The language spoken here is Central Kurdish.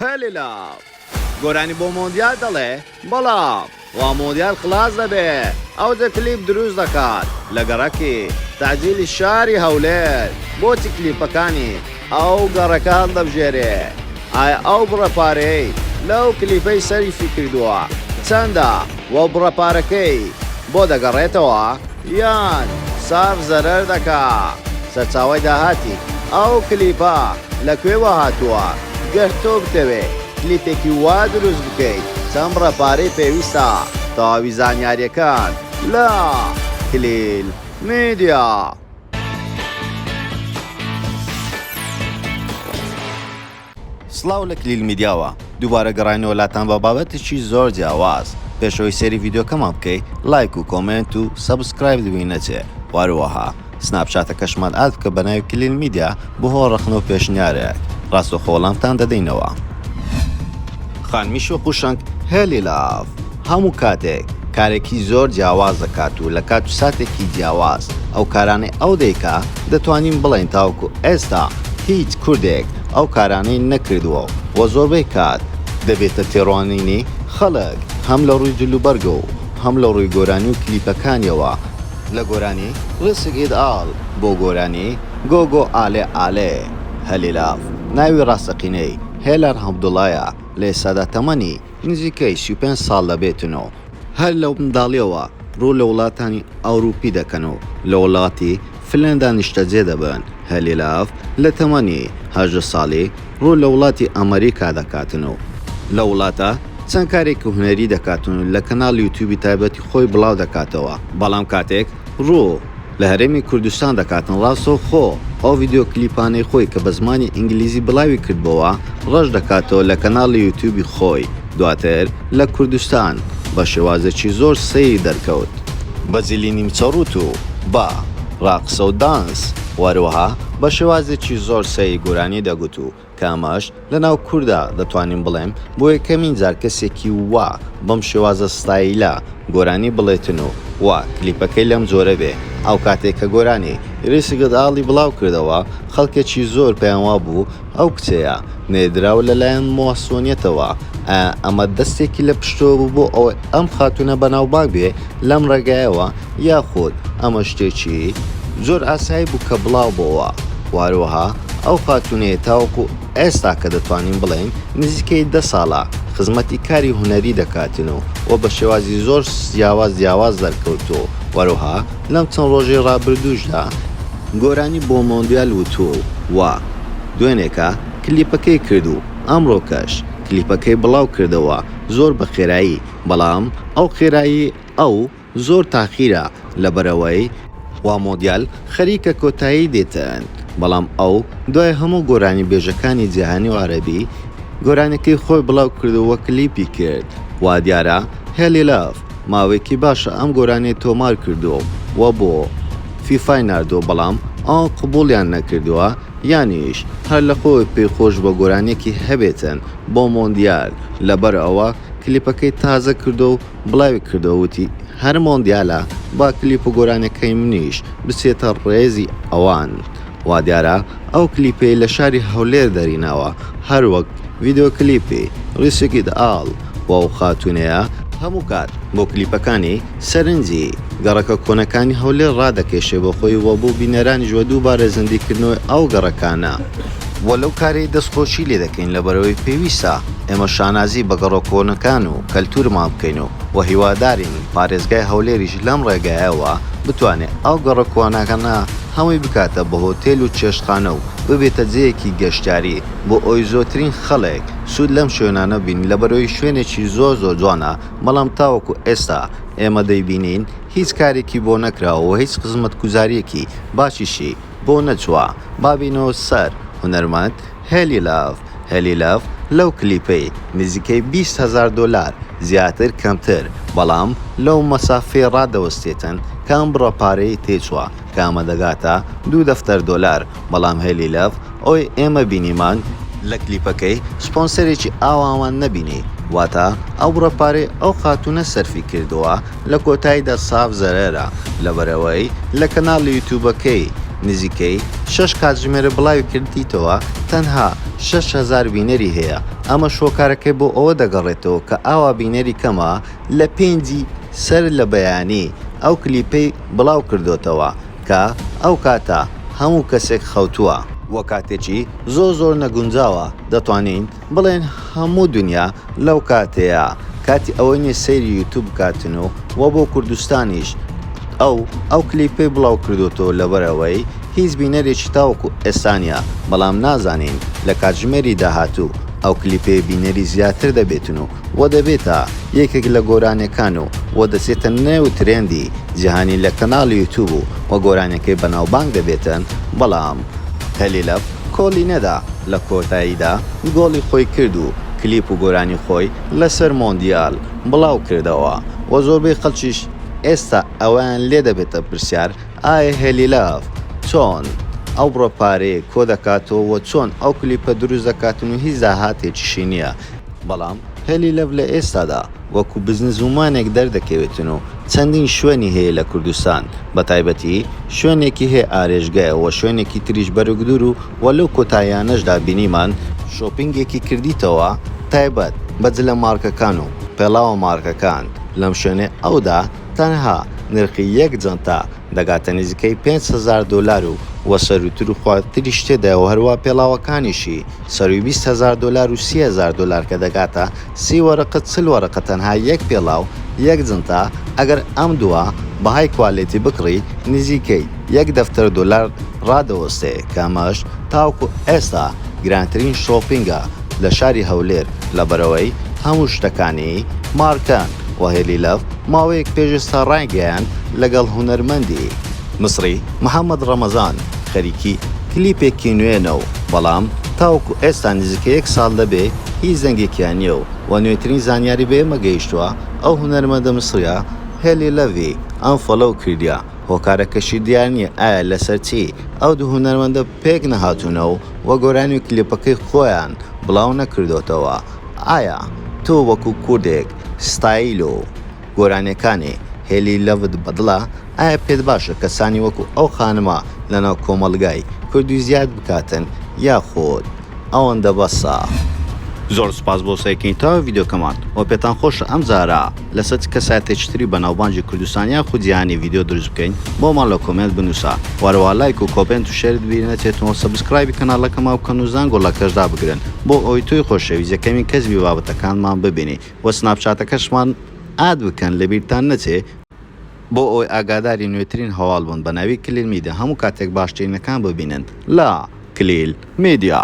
هەلیلا گۆرانی بۆ مۆندیال دەڵێ بەڵام وا مۆندیال خلاص دەبێ ئەو دە کلیپ دروست دەکات لە گەڕەکی تەعجیلی شاری هەولێر بۆچی کلیپەکانی ئەو گەڕەکان دەبژێرێ ئایا ئەو بڕەپارەی لەو کلیپەی سەریفی کردووە چەندە وە بڕەپارەکەی بۆ دەگەڕێتەوە یان ساف زەرەر دەکا سەرچاوەی داهاتی ئەو کلیپە لەکوێوە هاتووە گەر تۆ بتەوێ کلیپێکی وا دروست بکەیت چەند بڕەپارەی پێویستە تەواوی زانیاریەکان لە کلیل میدیا. سڵاو لە کلیل میدیاوە دووبارە گەڕاینەوە لاتان بە بابەتێکی زۆر جیاواز. پێشەوەی سەری ڤیدیۆکەمان بکەیت لایک و کۆمنت و سەبسکرایب دوینەچێ واروەها سناپچاتەکەشمان ئاد بکە بە ناوی کلیل میدیا بۆ هۆڕەخنەوە پێشنیارێک ڕاستەوخۆ وەڵامتان دەدەینەوە. خانمی شۆخ و شەنگ هێلیلاڤ هەموو کاتێک کارێکی زۆر جیاواز دەکات و لە کات و ساتێکی جیاواز ئەو کارانەی ئەو دەیکا دەتوانین بڵێن تاوەکو ئێستا هیچ کوردێک ئەو کارانەی نەکردووە و زۆربەی کات دەبێتە تێڕوانینی خەڵک هەم لە ڕووی جلوبەرگە و هەم لە ڕووی گۆرانی و کلیپەکانیەوە. لە گۆرانی ڕسک ئیدئال بۆ گۆرانی گۆگۆ ئالێ ئالێ هەلیلاڤ ناوی ڕاستەقینەی هێلەر هەمدوڵایە لە ئێستادا تەمەنی نزیکەی 35 ساڵ دەبێتنەوە. هەر لەو منداڵیەوە ڕوو لە وڵاتانی ئەوروپی دەکەن و لە وڵاتی فلەندا نیشتەجێ دەبن. هەلیلاڤ لە تەمەنی 18 ساڵی ڕوو لە وڵاتی ئەمریکا دەکاتنەوە. لە وڵاتە چەند کارێکی هونەری دەکاتن و لە کەناڵ یوتیوبی تایبەتی خۆی بڵاو دەکاتەوە. بەڵام کاتێک ڕوو لە هەرێمی کوردستان دەکاتن ڕاستەوخۆ ئەو ڤیدیۆ کلیپانەی خۆی کە بە زمانی ئینگلیزی بڵاوی کردبەوە ڕەش دەکاتەوە لە کەناڵی یوتیوبی خۆی. دواتر لە کوردستان بە شێوازێکی زۆر سەیری دەرکەوت بە جلی نیمچەڕوت و بە ڕاقسە و دانس وەروەها بە شێوازێکی زۆر سەیری گۆرانی دەگوت و کامەش لە ناو کووردا دەتوانین بڵێم بۆ یەکەمین جار کەسێکی وا بەم شێوازە ستایلە گۆرانی بڵێتن و وا کلیپەکەی لەم جۆرە بێ. ئەو کاتێک کە گۆرانی ڕێسیگەداڵی بڵاو کردەوە خەڵکێکی زۆر پێیانوا بوو ئەو کچەیە نێدراوە لەلایەن مۆسۆنیەتەوە. ئەمە دەستێکی لە پشتۆ بوو بۆ ئەوە ئەم خاتونە بەناوباگ بێ لەم ڕێگایەوە یاخود ئەمە شتێکی زۆر ئاسایی بوو کە بڵاو بۆەوە. واروەها ئەو خاتونەیە تاوەکو ئێستا کە دەتوانین بڵێن نزیکەی 10 ساڵە خزمەتی کاری هونەری دەکاتنەوە و بە شێوازی زۆر جیاواز دەرکەوتۆ. وەروها لەم چەند ڕۆژەی ڕابردووشدا گۆرانی بۆ مۆندیال وتۆ و دوێنێکە کلیپەکەی کرد و ئەمڕۆکەش کلیپەکەی بڵاو کردەوە زۆر بە خێرایی. بەڵام ئەو خێرایی ئەو زۆر تاخیرە لەبەرەوەی وا مۆندیال خەریکە کۆتایی دێتن. بەڵام ئەو دوای هەموو گۆرانی بێژەکانی جیهانی و عەرەبی گۆرانەکەی خۆی بڵاو کردەوە کلیپی کرد. وا دیارە هێلیلاڤ ماوەیەکی باشە ئەم گۆرانەی تۆمار کردووە و بۆ فیفای ناردۆ بەڵام ئەو قبوڵیان نەکردووە یانیش هەر لە خۆی پێی خۆش بە گۆرانێکی هەبێتن بۆ مۆندیال. لەبەر ئەوە کلیپەکەی تازە کردو و بڵاوی کردەوەتی هەر مۆندیالە با کلیپ و گۆرانەکەی منیش بچێتە ڕێزی ئەوان. وا دیارە ئەو کلیپەی لە شاری هەولێر دەریناوە هەر وەک ڤیدیۆ کلیپی ڕسک ئیدئال و ئەو خاتونەیە هەموو کات بۆ کلیپەکانی سەرنجی گەڕەکە کۆنەکانی هەولێر ڕادەکێشێ بۆ خۆی وە بۆ بینەرانی ژوە دووبارە زەندیکردنەوەی ئەو گەڕەکانە. وە لەو کارەی دەستخۆشی لێ دەکەین لەبەرەوەی پێویستە ئێمە شانازی بە گەڕۆکۆنەکان و کەلتورمان بکەین و هیوادارین پارێزگای هەولێریش لەم ڕێگایەوە بتوانێت ئەو گەڕۆکۆنەکانە هەمووی بکاتە بە هۆتێل و چێشتخانە و ببێتە جەیەکی گەشتیاری بۆ ئەوی زۆرترین خەڵک سوود لەم شوێنانە بین لەبەرەوەی شوێنێکی زۆر جوانە. بەڵام تاوەکو ئێستا ئێمە دەیبینین هیچ کارێکی بۆ نەکراوە و هیچ خزمەت گوزاریەکی باشیشی بۆ نەچووە. بابینەوە سەر هونەرمەند هێلیلاڤ لەو کلیپەی نزیکەی 20,000 دۆلار زیاتر کەمتر بەڵام لەو مەسافەی ڕادەوەستێتن کام بڕەپارەی تێچووە کامە دەگاتە 2 دەفتەر دۆلار. بەڵام هێلیلاڤ ئەوی ئێمە بینیمان لە کلیپەکەی سپۆنسەرێکی ئاوامان نەبینی واتە ئەو بڕەپارەی ئەو خاتونە سەرفی کردووە لە کۆتاییدا ساف زەرەرە لەبەرەوەی لە کەناڵی یوتیوبەکەی نزیکەی 6 کاتژمێرە بڵاوی کردیتەوە تەنها 6,000 بینەری هەیە ئەمە شۆکارەکەی بۆ ئەوە دەگەڕێتەوە کە ئاوا بینەری کەمە لە پێنجی سەر لە بەیانی ئەو کلیپەی بڵاو کردوتەوە کە ئەو کاتە هەموو کەسێک خەوتووە وە کاتێکی زۆر نەگونجاوە دەتوانین بڵێن هەموو دنیا لەو کاتەیە کاتی ئەوەی نیە سەیری یوتیوب بکاتن و وە بۆ کوردستانیش ئەو کلیپەی بڵاو کردوتەوە لەبەرەوەی هیچ بینەرێکی تاوەکو ئێستانیا بەڵام نازانین لە کاتژمێری داهاتوو ئەو کلیپەی بینەری زیاتر دەبێتن و وە دەبێتە یەکێک لە گۆرانەکان و وە دەچێتە نێو ترێندی جیهانی لە کەناڵی یوتیوب و وە گۆرانەکەی بەناوبانگ دەبێتن بەڵام هەلیلەف کۆڵی نەدا لە کۆتاییدا گۆڵی خۆی کرد و کلیپ و گۆرانی خۆی لەسەر مۆندیال بڵاو کردەوە وە زۆربەی خەڵکیش ئێستا ئەویان لێ دەبێتە پرسیار ئایا هەلیلەف چۆن ئەو بڕۆپارەیە کۆ دەکاتەوە چۆن ئەو کلیپە دروست دەکاتن و هیچ داهاتێکیشی نییە بەڵام هەلیلەف لە ئێستادا وەکو بزنسومانێک دەردەکەوێتن و چەندین شوێنی هەیە لە کوردستان بە تایبەتی شوێنێکی هەیە ئارێژگایەوە شوێنێکی تریش بەرەگدور و وە لەو کۆتاییانەشدا بینیمان شۆپینگێکی کردیتەوە تایبەت بەجە لە مارکەکان و پێڵاوە مارکەکان لەم شوێنێ ئەودا تەنها نرخی یەک جەنتا دەگاتە نزیکەی 5,000 دلار و وە سەروتر و خواتری شتێدا و هەروە پێڵاوەکانیشی سەروی 20,000 دلار و 30,000 دلار کە دەگاتە 30 وەرەقە 40 وەرەقە تەنها یەک پێڵاو یەک جەنتا ئەگەر ئەم دووە بەهای کوالیتی بکڕی نزیکەی 1 دەفتەر دلار ڕادەوەستێ کەمەش تاوکو ئێستا گرانترین شۆپینگە لە شاری هەولێر لەبەرەوەی هەموو شتەکانی مارکان و هەلیلەف ماوەیەک پێشستا ڕایگەیان لەگەڵ هونەرمەندی مصری محەممەد ڕەمەزان خەریکی کلیپێکی نوێنە و بەڵام تاوکو ئێستا نزیکە 1 ساڵ دەبێ هیچ زەنگێکیان نیە و نوێترین زانیاری بێ مەگەیشتووە ئەو هونەرمەندە مصریە هەلیلەڤی ئەم فۆلۆو کردیا هۆکارەکەشی دیار نییە ئایا لەسەر چی ئەو دوو هونەرمەندە پێک نەهاتوونەوە وە گۆرانی و کلیپەکەی خۆیان بڵاو نەکردوتەوە ئایا تۆ وەکو کوردێک ستایل و گۆرانەکانی هەلیلەڤت بەدڵە ئایا پێت باشە کەسانی وەکو ئەو خانمە لەناو کۆمەڵگای کوردی زیاد بکاتن یاخۆت ئەوەندە بەسە زۆر سپاس بۆ سەیرکردنی تاوە ڤیدیۆکەمان و پێتان خۆشە ئەم جارە لەسەر کەساتێکتری بە ناوبانجی کوردستان یاخود جیهانی ڤیدیۆ دروست بکەین بۆمان لە کۆمنت بنووسە وەروە لایک و کۆمنت و شێر بینێتێتەوە سەبسکرایبی کەناڵەکەما بکەن و زانگۆڵەکەشدا بگرن بۆ ئەوەی تۆی خۆشەویستەکەمی کەسبی بابەتەکانمان ببینی وە سناپچاتەکەشمان ئاد بکەن لەبیرتان نەچێ بۆ ئەوەی ئاگاداری نوێترین هەواڵ بوون بە ناوی کلیل میدیا هەموو کاتێک باشترینەکان ببینن لا کلیل میدیا.